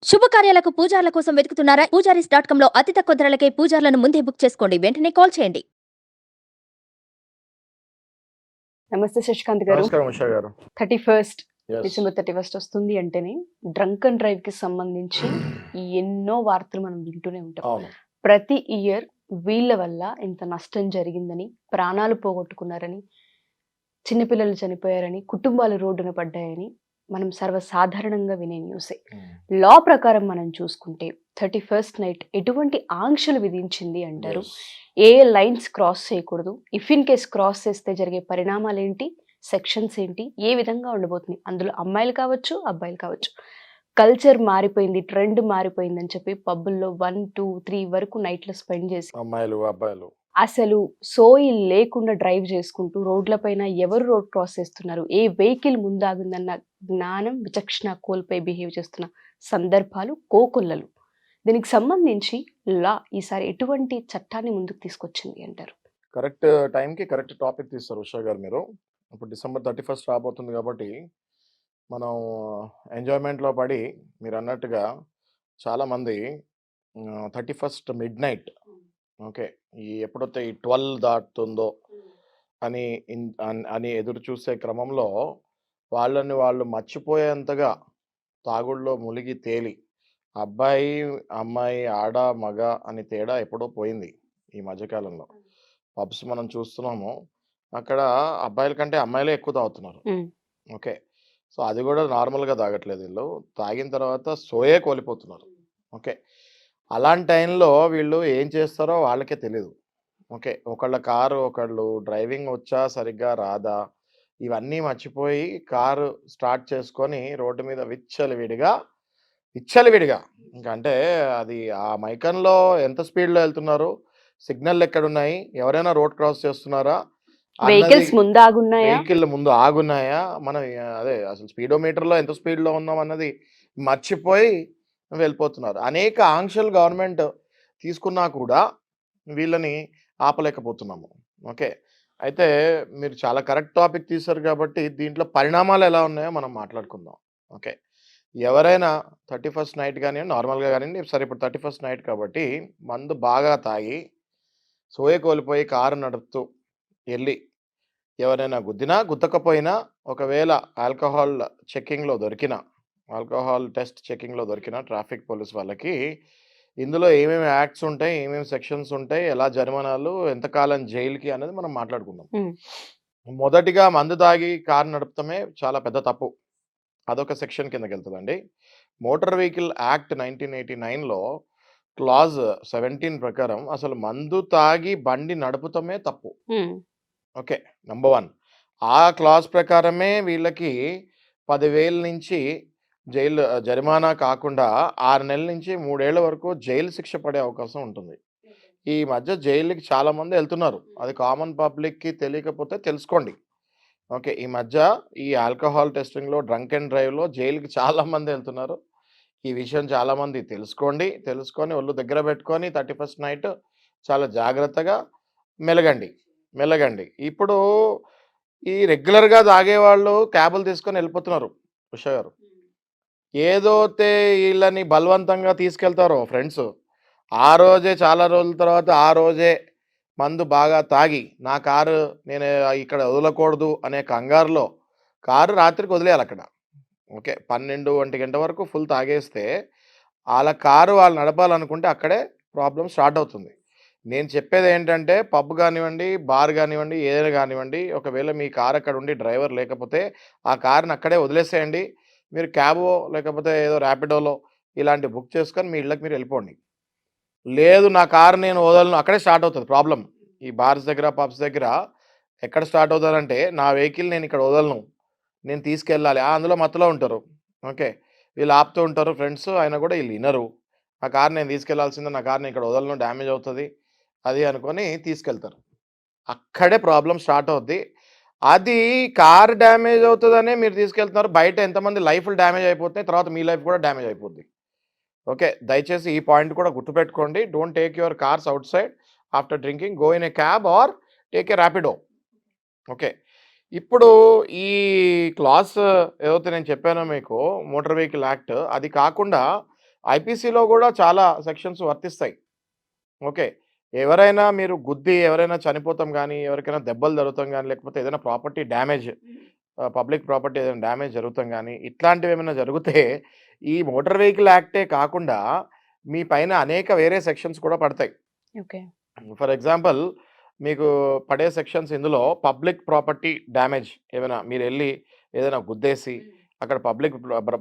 శుభకార్యాలకు పూజార్ల కోసం వెతుకుతున్నారా? పూజారీస్.com లో అతి తక్కువ ధరలకే పూజార్లను ముందే బుక్ చేసుకోండి. వెంటనే కాల్ చేయండి. నమస్తే శశికాంత్ గారు. నమస్కారం ఉషా గారు. 31st Yes. డిసెంబర్ 31st వస్తుంది అంటేనే డ్రంక్ అండ్ డ్రైవ్ కి సంబంధించి ఎన్నో వార్తలు మనం వింటూనే ఉంటాం. అవును. ప్రతి ఇయర్ వీళ్ళ వల్ల ఇంత నష్టం జరిగిందని, ప్రాణాలు పోగొట్టుకున్నారని, చిన్నపిల్లలు చనిపోయారని, కుటుంబాలు రోడ్డున పడ్డాయని మనం సర్వసాధారణంగా వినే న్యూసే. లా ప్రకారం మనం చూసుకుంటే 31st నైట్ ఎటువంటి ఆంక్షలు విధించింది అంటారు? Yes. ఏ లైన్స్ క్రాస్ చేయకూడదు, ఇఫ్ ఇన్ కేస్ క్రాస్ చేస్తే జరిగే పరిణామాలు ఏంటి, సెక్షన్స్ ఏంటి, ఏ విధంగా ఉండబోతుంది, అందులో అమ్మాయిలు కావచ్చు అబ్బాయిలు కావచ్చు. కల్చర్ మారిపోయింది, ట్రెండ్ మారిపోయింది అని చెప్పి పబ్బుల్లో 1, 2, 3 వరకు నైట్లో స్పెండ్ చేసి అమ్మాయిలు అబ్బాయిలు అసలు సోయి లేకుండా డ్రైవ్ చేసుకుంటూ రోడ్లపైన ఎవరు రోడ్ క్రాస్ చేస్తున్నారు, ఏ వెహికల్ ముందాగుందన్న జ్ఞానం విచక్షణ కోల్పోయి బిహేవ్ చేస్తున్న సందర్భాలు కోకొల్లలు. దీనికి సంబంధించి లా ఈసారి ఎటువంటి చట్టాన్ని ముందుకు తీసుకొచ్చింది అంటారు? కరెక్ట్ టైంకి కరెక్ట్ టాపిక్ తీస్తారు ఉషా గారు మీరు. ఇప్పుడు డిసెంబర్ 31st రాబోతుంది కాబట్టి మనం ఎంజాయ్మెంట్లో పడి మీరు అన్నట్టుగా చాలామంది 31st మిడ్ నైట్ ఓకే ఈ ఎప్పుడైతే ఈ 12 దాటుతుందో అని అని ఎదురు చూసే క్రమంలో వాళ్ళని వాళ్ళు మర్చిపోయేంతగా తాగుళ్ళలో మునిగి తేలి అబ్బాయి అమ్మాయి ఆడ మగ అని తేడా ఎప్పుడో పోయింది ఈ మధ్యకాలంలో. పబ్స్ మనం చూస్తున్నాము, అక్కడ అబ్బాయిల కంటే అమ్మాయిలే ఎక్కువ తాగుతున్నారు. ఓకే, సో అది కూడా నార్మల్గా తాగట్లేదు, వీళ్ళు తాగిన తర్వాత సోయే కోల్పోతున్నారు. ఓకే, అలాంటి టైంలో వీళ్ళు ఏం చేస్తారో వాళ్ళకే తెలియదు. ఓకే, ఒకళ్ళ కారు ఒకళ్ళు డ్రైవింగ్ వచ్చా సరిగ్గా రాదా ఇవన్నీ మర్చిపోయి కారు స్టార్ట్ చేసుకొని రోడ్డు మీద విచ్చలవిడిగా ఇంకా అంటే అది ఆ మైకంలో ఎంత స్పీడ్లో వెళ్తున్నారు, సిగ్నల్ ఎక్కడున్నాయి, ఎవరైనా రోడ్ క్రాస్ చేస్తున్నారా, వెహికల్స్ ముందు ఆగున్నాయా, వెహికల్ ముందు ఆగున్నాయా, మనం అదే అసలు స్పీడోమీటర్లో ఎంత స్పీడ్లో ఉన్నాం అన్నది మర్చిపోయి వెళ్ళిపోతున్నారు. అనేక ఆంక్షలు గవర్నమెంట్ తీసుకున్నా కూడా వీళ్ళని ఆపలేకపోతున్నాము. ఓకే, అయితే మీరు చాలా కరెక్ట్ టాపిక్ తీశారు కాబట్టి దీంట్లో పరిణామాలు ఎలా ఉన్నాయో మనం మాట్లాడుకుందాం. ఓకే, ఎవరైనా 31st నైట్ కానివ్వండి, నార్మల్గా కానివ్వండి, సరే ఇప్పుడు 31st నైట్ కాబట్టి మందు బాగా తాగి సోయ కోల్పోయి కారు నడుపుతూ వెళ్ళి ఎవరైనా గుద్దినా గుద్దకపోయినా ఒకవేళ ఆల్కహాల్ టెస్ట్ చెకింగ్లో దొరికిన ట్రాఫిక్ పోలీస్ వాళ్ళకి ఇందులో ఏమేమి యాక్ట్స్ ఉంటాయి, ఏమేమి సెక్షన్స్ ఉంటాయి, ఎలా జరిమానాలు, ఎంతకాలం జైలుకి అనేది మనం మాట్లాడుకుందాం. మొదటిగా మందు తాగి కారు నడపడమే చాలా పెద్ద తప్పు, అదొక సెక్షన్ కిందకి వెళ్తుందండి. మోటార్ వెహికల్ యాక్ట్ 1989లో క్లాజ్ 17 ప్రకారం అసలు మందు తాగి బండి నడుపుతమే తప్పు. ఓకే, నంబర్ 1 ఆ క్లాజ్ ప్రకారమే వీళ్ళకి 10,000 నుంచి జైలు జరిమానా కాకుండా 6 నెలల నుంచి 3 ఏళ్ల వరకు జైలు శిక్ష పడే అవకాశం ఉంటుంది. ఈ మధ్య జైలుకి చాలామంది వెళ్తున్నారు, అది కామన్ పబ్లిక్కి తెలియకపోతే తెలుసుకోండి. ఓకే, ఈ మధ్య ఈ ఆల్కహాల్ టెస్టింగ్లో డ్రంక్ అండ్ డ్రైవ్లో జైలుకి చాలామంది వెళ్తున్నారు. ఈ విషయం చాలామంది తెలుసుకొని ఒళ్ళు దగ్గర పెట్టుకొని 31st నైట్ చాలా జాగ్రత్తగా మెలగండి. ఇప్పుడు ఈ రెగ్యులర్గా తాగేవాళ్ళు క్యాబులు తీసుకొని వెళ్ళిపోతున్నారు ఉషా గారు. ఏదోతే వీళ్ళని బలవంతంగా తీసుకెళ్తారో ఫ్రెండ్స్, ఆ రోజే చాలా రోజుల తర్వాత ఆ రోజే మందు బాగా తాగి నా కారు నేను ఇక్కడ వదలకూడదు అనే కంగారులో కారు రాత్రికి వదిలేయాలి అక్కడ. ఓకే, 12-1 గంట వరకు ఫుల్ తాగేస్తే వాళ్ళ కారు వాళ్ళు నడపాలనుకుంటే అక్కడే ప్రాబ్లం స్టార్ట్ అవుతుంది. నేను చెప్పేది ఏంటంటే పబ్ కానివ్వండి, బార్ కానివ్వండి, ఏదైనా కానివ్వండి, ఒకవేళ మీ కారు అక్కడ ఉండి డ్రైవర్ లేకపోతే ఆ కారుని అక్కడే వదిలేసేయండి. మీరు క్యాబో లేకపోతే ఏదో ర్యాపిడోలో ఇలాంటి బుక్ చేసుకొని మీ ఇళ్ళకి మీరు వెళ్ళిపోండి. లేదు నా కారు నేను వదలను, అక్కడే స్టార్ట్ అవుతుంది ప్రాబ్లం. ఈ బార్స్ దగ్గర పబ్స్ దగ్గర ఎక్కడ స్టార్ట్ అవుతుందంటే నా వెహికల్ నేను ఇక్కడ వదలను, నేను తీసుకెళ్ళాలి, అందులో మత్తులో ఉంటారు. ఓకే, వీళ్ళు ఆపుతూ ఉంటారు ఫ్రెండ్స్, అయినా కూడా వీళ్ళు వినరు. నా కారు నేను తీసుకెళ్లాల్సిందే, నా కారుని ఇక్కడ వదలను, డ్యామేజ్ అవుతుంది అది అనుకొని తీసుకెళ్తారు. అక్కడే ప్రాబ్లం స్టార్ట్ అవుద్ది. అది కార్ డ్యామేజ్ అవుతుందనే మీరు తీసుకెళ్తున్నారు, బయట ఎంతమంది లైఫ్లు డ్యామేజ్ అయిపోతున్నాయి, తర్వాత మీ లైఫ్ కూడా డ్యామేజ్ అయిపోద్ది. ఓకే, దయచేసి ఈ పాయింట్ కూడా గుర్తుపెట్టుకోండి. Don't take your cars out side after drinking, go in a cab are take a Rapido. Okay, ఇప్పుడు ఈ క్లాస్ ఏదైతే నేను చెప్పానో మీకు మోటార్ వెహికల్ యాక్ట్, అది కాకుండా ఐపీసీలో కూడా చాలా సెక్షన్స్ వర్తిస్తాయి. ఓకే. ఎవరైనా మీరు గుద్ది ఎవరైనా చనిపోతాం గానీ, ఎవరికైనా దెబ్బలు తగులుతాం గానీ, లేకపోతే ఏదైనా ప్రాపర్టీ డ్యామేజ్ పబ్లిక్ ప్రాపర్టీ ఏదైనా డ్యామేజ్ జరుగుతాం గానీ, ఇట్లాంటివేమైనా జరిగితే ఈ మోటార్ వెహికల్ యాక్టే కాకుండా మీ పైన అనేక వేరే సెక్షన్స్ కూడా పడతాయి. ఓకే. ఫర్ ఎగ్జాంపుల్ మీకు పడే సెక్షన్స్ ఇందులో పబ్లిక్ ప్రాపర్టీ డ్యామేజ్ ఏమైనా మీరెళ్ళి ఏదైనా గుద్దేసి అక్కడ పబ్లిక్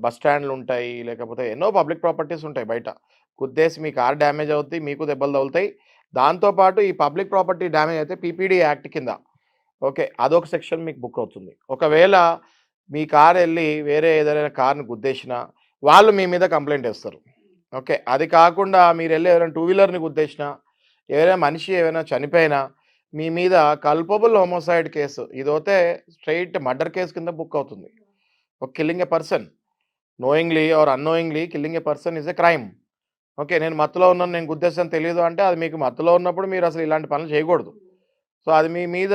బస్ స్టాండ్‌లు ఉంటాయి. లేకపోతే ఎన్నో పబ్లిక్ ప్రాపర్టీస్ ఉంటాయి బయట. గుద్దేసి మీ కార్ డ్యామేజ్ అవుద్ది. మీకు దెబ్బలు తగులుతాయి. దాంతో పాటు ఈ పబ్లిక్ ప్రాపర్టీ డ్యామేజ్ అయితే పీపీడీ యాక్ట్ కింద ఓకే. అదొక సెక్షన్ మీకు బుక్ అవుతుంది. ఒకవేళ మీ కార్ ఎళ్లి వేరే ఏదైనా కార్‌ని గుద్దేసినా వాళ్ళు మీ మీద కంప్లెయింట్ ఏస్తారు. ఓకే. అది కాకుండా మీరెళ్లి ఎవరైనా టూ వీలర్‌ని గుద్దేసినా, ఎవరైనా మనిషి ఏమైనా చనిపోయినా మీ మీద కల్పబుల్ హోమోసైడ్ కేసు ఇదైతే స్ట్రెయిట్ మర్డర్ కేస్ కింద బుక్ అవుతుంది. Killing a person knowingly are annoyingly killing a person is a crime. Okay. నేను మత్తులో ఉన్నాను, నేను గుద్దేశాను తెలీదు అంటే అది మీకు మత్తులో ఉన్నప్పుడు మీరు అసలు ఇలాంటి పనులు చేయకూడదు. సో అది మీ మీద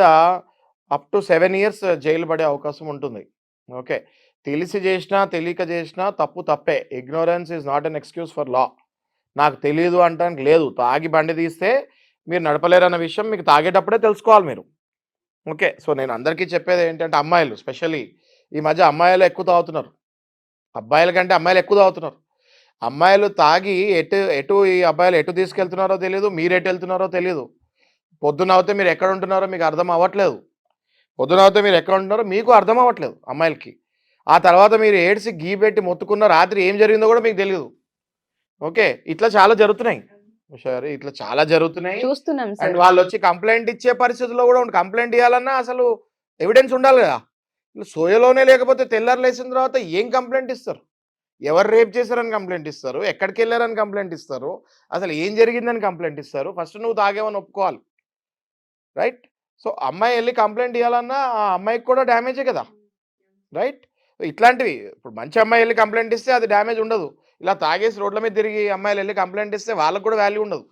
అప్ టు 7 ఇయర్స్ జైలు పడే అవకాశం ఉంటుంది. ఓకే. తెలిసి చేసినా, తెలియక చేసినా తప్పు తప్పే. Ignorance is not an excuse for law. నాకు తెలీదు అంటానికి లేదు. తాగి బండి తీస్తే మీరు నడపలేరన్న విషయం మీకు తాగేటప్పుడే తెలుసుకోవాలి మీరు. ఓకే. సో నేను అందరికీ చెప్పేది ఏంటంటే అమ్మాయిలు స్పెషల్లీ ఈ మధ్య అమ్మాయిలు ఎక్కువ తాగుతున్నారు. అబ్బాయిల కంటే అమ్మాయిలు ఎక్కువ తాగుతున్నారు. అమ్మాయిలు తాగి ఎటు ఈ అబ్బాయిలు ఎటు తీసుకెళ్తున్నారో తెలీదు. మీరెటు వెళ్తున్నారో తెలీదు. పొద్దునవుతే మీరు ఎక్కడ ఉంటున్నారో మీకు అర్థం అవ్వట్లేదు. పొద్దునవుతే మీరు ఎక్కడ ఉంటున్నారో మీకు అర్థం అవ్వట్లేదు అమ్మాయిలకి. ఆ తర్వాత మీరు ఏడ్చి గీ పెట్టి మొత్తుకున్న రాత్రి ఏం జరిగిందో కూడా మీకు తెలీదు. ఓకే. ఇట్లా చాలా జరుగుతున్నాయి. ఉషా గారు ఇట్లా చాలా జరుగుతున్నాయి. చూస్తున్నాం అండ్ సార్. వాళ్ళొచ్చి కంప్లెయింట్ ఇచ్చే పరిస్థితిలో కూడా కంప్లెయింట్ ఇయ్యాలన్నా అసలు ఎవిడెన్స్ ఉండాలి గదా! సోయలోనే లేకపోతే తెల్లారి లేసిన తర్వాత ఏం కంప్లెయింట్ ఇస్తారు? ఎవరు రేప్ చేశారని కంప్లెయింట్ ఇస్తారు? ఎక్కడికెళ్లారని కంప్లెయింట్ ఇస్తారు? అసలు ఏం జరిగిందని కంప్లెయింట్ ఇస్తారు? ఫస్ట్ నువ్వు తాగావని ఒప్పుకోవాలి. రైట్? సో అమ్మాయి ఎళ్లి కంప్లెయింట్ ఇయ్యాలన్నా ఆ అమ్మాయికి కూడా డ్యామేజే కదా! రైట్? ఇట్లాంటివి ఇప్పుడు మంచి అమ్మాయి ఎళ్లి కంప్లెయింట్ ఇస్తే అది డ్యామేజ్ ఉండదు. ఇలా తాగేసి రోడ్ల మీద తిరిగి అమ్మాయిలు ఎళ్లి కంప్లెయింట్ ఇస్తే వాళ్ళకి కూడా వాల్యూ ఉండదు.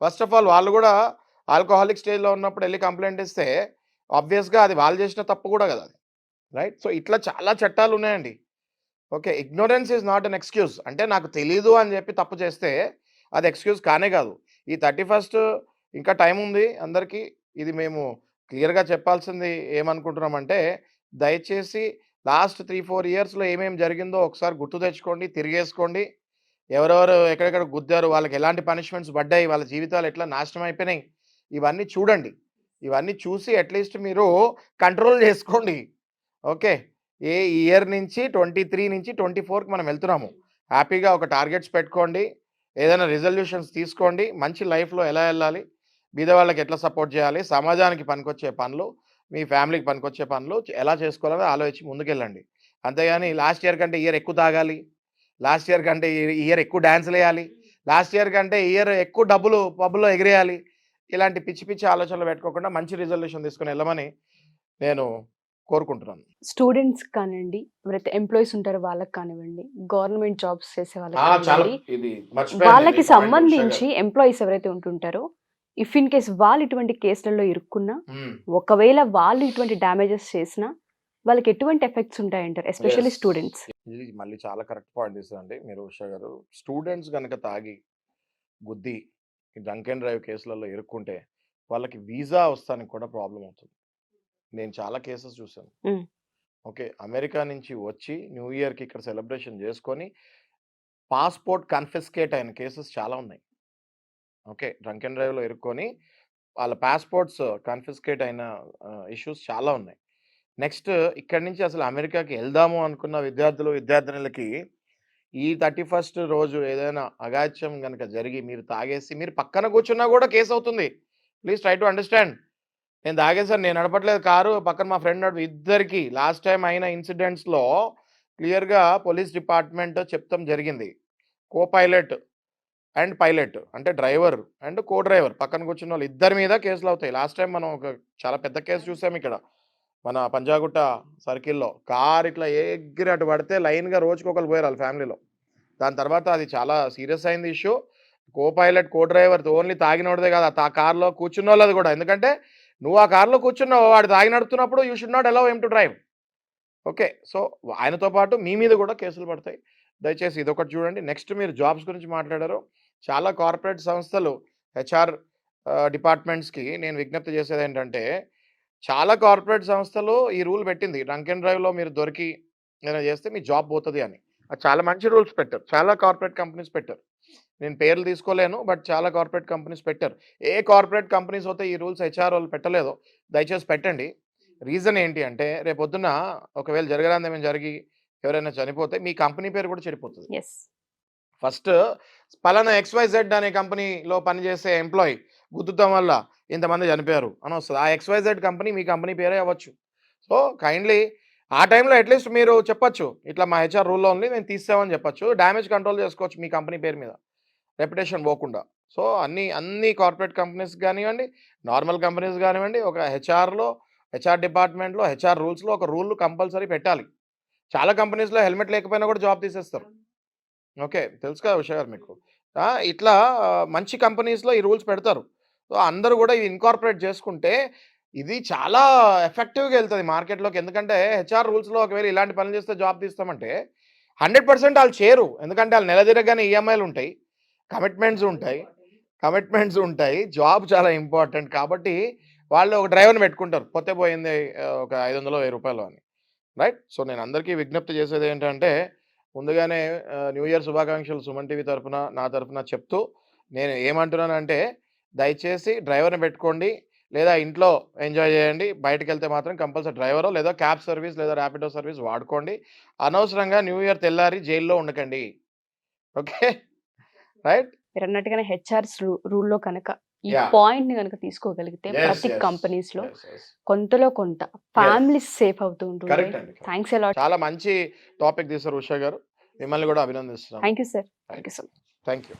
ఫస్ట్ ఆఫ్ ఆల్ వాళ్ళు కూడా ఆల్కహాలిక్ స్టేజ్‌లో ఉన్నప్పుడు ఎళ్లి కంప్లెయింట్ ఇస్తే ఆబ్వియస్‌గా అది వాళ్ళు చేసిన తప్పు కూడా కదా! అది. రైట్? సో ఇట్లా చాలా చట్టాలున్నాయండి. Okay. Ignorance is not an excuse. అంటే నాకు తెలీదు అని చెప్పి తప్పు చేస్తే అది ఎక్స్‌క్యూజ్ కానే కాదు. ఈ 31 ఇంకా టైం ఉంది అందరికీ. ఇది మేము క్లియర్‌గా చెప్పాల్సింది ఏమనుకుంటున్నామంటే దయచేసి లాస్ట్ 3, 4 ఇయర్స్‌లో ఏమేమి జరిగిందో ఒకసారి గుర్తు తెచ్చుకోండి. తిరిగేసుకోండి. ఎవరెవరు ఎక్కడెక్కడ గుద్దారు, వాళ్ళకి ఎలాంటి పనిష్మెంట్స్ పడ్డాయి, వాళ్ళ జీవితాలు ఎట్లా నాశనం అయిపోయినాయి. ఇవన్నీ చూడండి. ఇవన్నీ చూసి అట్‌లీస్ట్ మీరు కంట్రోల్ చేసుకోండి. ఓకే. ఏ ఇయర్ నుంచి 23 నుంచి 24కి మనం వెళ్తున్నాము. హ్యాపీగా ఒక టార్గెట్స్ పెట్టుకోండి. ఏదైనా రిజల్యూషన్స్ తీసుకోండి. మంచి లైఫ్‌లో ఎలా ఎళ్ళాలి, బీదవాళ్ళకి ఎట్లా సపోర్ట్ చేయాలి, సమాజానికి పనికొచ్చే పనులు, మీ ఫ్యామిలీకి పనికొచ్చే పనులు ఎలా చేసుకోవాలని ఆలోచించి ముందుకెళ్ళండి. అంతేగాని లాస్ట్ ఇయర్ కంటే ఈ ఇయర్ ఎక్కువ తాగాలి, లాస్ట్ ఇయర్ కంటే ఈ ఇయర్ ఎక్కువ డాన్స్‌లేయాలి, లాస్ట్ ఇయర్ కంటే ఈ ఇయర్ ఎక్కువ డబ్బులు పబ్‌లో ఎగిరేయాలి. ఇలాంటి పిచ్చి పిచ్చి ఆలోచనలు పెట్టుకోకుండా మంచి రిజల్యూషన్ తీసుకొని ఎళ్ళమని నేను కోరుకుంటున్నాను. స్టూడెంట్స్ కానివ్వండి, ఎవరైతే ఎంప్లాయీస్ ఉంటారో వాళ్ళకి కానివ్వండి, గవర్నమెంట్ జాబ్స్ చేసే వాళ్ళకి చాలా కానివ్వండి, ఇది మర్చిపోయాను వాళ్ళకి ఈ పాయింట్ ఉషా సంబంధించి గారు. ఎంప్లాయీస్ ఎవరైతే ఉంటుంటారో ఇఫ్ ఇన్ కేస్ వాళ్ళు ఇటువంటి కేసులలో ఇరుక్కున్నా, హ్మ్. ఒకవేళ వాళ్ళు ఇటువంటి డ్యామేజెస్ చేసినా వాళ్ళకి ఎటువంటి ఎఫెక్ట్స్ ఉంటాయంటారు? Especially yes. స్టూడెంట్స్. ఇది మళ్ళీ చాలా కరెక్ట్ పాయింట్ తీసారండి మీరు ఉషా గారు. స్టూడెంట్స్ గనక తాగి, గుద్ది, ఈ డ్రంక్ అండ్ డ్రైవ్ కేసులలో ఇరుక్కుంటే వాళ్ళకి వీసా వస్తానికి కూడా ప్రాబ్లమ్ అవుతుంది. నేను చాలా కేసెస్ చూసాను. హ్మ్. ఓకే. అమెరికా నుంచి వచ్చి న్యూ ఇయర్‌కి ఇక్కడ సెలబ్రేషన్ చేసుకొని పాస్‌పోర్ట్ కన్ఫిస్కేట్ అయిన కేసెస్ చాలా ఉన్నాయి. ఓకే. డ్రంక్ అండ్ డ్రైవ్‌లో ఇరుక్కొని వాళ్ళ పాస్‌పోర్ట్స్ కన్ఫిస్కేట్ అయిన ఇష్యూస్ చాలా ఉన్నాయి. నెక్స్ట్ ఇక్కడి నుంచి అసలు అమెరికాకి ఎళ్దాము అనుకున్న విద్యార్థులు, విద్యార్థినులకి ఈ 31 రోజు ఏదైనా అఘాయిత్యం గనక జరిగి మీరు తాగేసి మీరు పక్కన కూర్చున్నా కూడా కేస్ అవుతుంది. Please try to understand. నేను తాగేసాను. నేను నడపట్లేదు కారు. పక్కన మా ఫ్రెండ్ ఇద్దరికీ లాస్ట్ టైమ్ అయిన ఇన్సిడెంట్స్‌లో క్లియర్‌గా పోలీస్ డిపార్ట్‌మెంట్ చెప్తాం జరిగింది. కో పైలట్ అండ్ పైలట్ అంటే డ్రైవర్ అండ్ కో డ్రైవర్ పక్కన కూర్చున్న వాళ్ళు ఇద్దరి మీద కేసులు అవుతాయి. లాస్ట్ టైం మనం ఒక చాలా పెద్ద కేసు చూసాం ఇక్కడ. మన పంజాగుట్ట సర్కిల్‌లో. కార్ ఇట్లా ఎగిరి అటు పడితే లైన్‌గా రోజుకొకళ్ళు పోయారు ఆళ్ళ ఫ్యామిలీలో. దాని తర్వాత అది చాలా సీరియస్ అయింది issue. Co pilot, co driver only తాగినోడిదే కాదు. ఆ కార్‌లో కూర్చున్నోళ్ళది కూడా. ఎందుకంటే నువ్వు ఆ కార్‌లో కూర్చున్నావు. వాడు తాగి నడుపుతున్నప్పుడు you should not allow him to drive. Okay. So ఆయనతో పాటు మీ మీద కూడా కేసులు పడతాయి. దయచేసి ఇదొకటి చూడండి. నెక్స్ట్ మీరు జాబ్స్ గురించి మాట్లాడారు. చాలా కార్పొరేట్ సంస్థలు హెచ్ఆర్ డిపార్ట్మెంట్స్‌కి నేను విజ్ఞప్తి చేసేదేంటంటే, చాలా కార్పొరేట్ సంస్థలు ఈ రూల్ పెట్టింది. డ్రంక్ అండ్ డ్రైవ్‌లో మీరు దొరికి ఏదైనా చేస్తే మీ జాబ్ పోతది అని. అది చాలా మంచి రూల్స్ పెట్టారు. చాలా కార్పొరేట్ కంపెనీస్ పెట్టారు. నేను పేర్లు తీసుకోలేను. బట్ చాలా కార్పొరేట్ కంపెనీస్ పెట్టారు. ఏ కార్పొరేట్ కంపెనీస్ అయితే ఈ రూల్స్ హెచ్ఆర్ వాళ్ళు పెట్టలేదో దయచేసి పెట్టండి. రీజన్ ఏంటి అంటే రేపొద్దున ఒకవేళ జరగరానిదేమైనా జరిగి ఎవరైనా చనిపోతే మీ కంపెనీ పేరు కూడా చెడిపోతది. యెస్. ఫస్ట్ పలానా XYZ అనే కంపెనీలో పనిచేసే ఎంప్లాయీ గుద్దుతం వల్ల ఇంతమంది చనిపోయారు అని వస్తది. ఆ XYZ కంపెనీ మీ కంపెనీ పేరే అవ్వచ్చు. సో కైండ్లీ ఆ టైంలో అట్లీస్ట్ మీరు చెప్పొచ్చు. ఇట్లా మా హెచ్ఆర్ రూల్‌లో ఉంది మేము తీసేసామని చెప్పొచ్చు. డ్యామేజ్ కంట్రోల్ చేసుకోవచ్చు మీ కంపెనీ పేరు మీద. రెప్యుటేషన్ పోకుండా. సో అన్ని కార్పొరేట్ కంపెనీస్ గానివ్వండి, నార్మల్ కంపెనీస్ గానివ్వండి, ఒక హెచ్ఆర్ డిపార్ట్మెంట్‌లో, హెచ్ఆర్ రూల్స్‌లో ఒక రూల్ కంపల్సరీ పెట్టాలి. చాలా కంపెనీస్‌లో హెల్మెట్ లేకపోయినా కూడా జాబ్ తీసేస్తారు. ఓకే. తెలుసు కదా ఉషా గారు మీకు. ఇట్లా మంచి కంపెనీస్‌లో ఈ రూల్స్ పెడతారు. సో అందరూ కూడా ఇది ఇన్కార్పొరేట్ చేసుకుంటే ఇది చాలా ఎఫెక్టివ్‌గా ఎళ్తది మార్కెట్‌లోకి. ఎందుకంటే హెచ్ఆర్ రూల్స్‌లో ఒకవేళ ఇలాంటి పనులు చేస్తే జాబ్ తీస్తామంటే 100% ఆళ్ళు చేయరు. ఎందుకంటే ఆళ్ళు నెల తిరగగానే ఈఎంఐలుంటాయి. కమిట్మెంట్స్ ఉంటాయి. జాబ్ చాలా ఇంపార్టెంట్. కాబట్టి వాళ్ళు ఒక డ్రైవర్‌ని పెట్టుకుంటారు. పోతే పోయింది ఒక 500 1000 అని. రైట్. సో నేను అందరికీ విజ్ఞప్తి చేసేదేంటంటే ముందుగానే న్యూ ఇయర్ శుభాకాంక్షలు సుమన్ టీవీ తరపున, నా తరపున చెప్తూ నేను ఏమంటున్నానంటే దయచేసి డ్రైవర్‌ని పెట్టుకోండి. లేదా ఇంట్లో ఎంజాయ్ చేయండి. బయటికెళ్తే మాత్రం కంపల్సరీ డ్రైవరో లేదా క్యాబ్ సర్వీస్ లేదా ర్యాపిడో సర్వీస్ వాడుకోండి. అనవసరంగా న్యూ ఇయర్ తెల్లారి జైల్‌లో ఉండకండి. ఓకే. రైట్. మీరన్నట్టుగానే హెచ్ఆర్స్ రూల్‌లో కనుక ఈ యాహ్! పాయింట్‌ని గనుక తీసుకోగలిగితే యెస్. ప్రతి యెస్. కంపెనీస్‌లో యెస్. యెస్. కొంతలో కొంత యెస్. ఫ్యామిలీస్ సేఫ్ అవుతూ ఉంటుంది. కరెక్ట్ అండి. కరెక్ట్. Thanks a lot. చాలా మంచి టాపిక్ తీశారు ఉషా గారు. మిమ్మల్ని కూడా అభినందిస్తున్నాను. Thank you sir. Thank you so much. Thank you.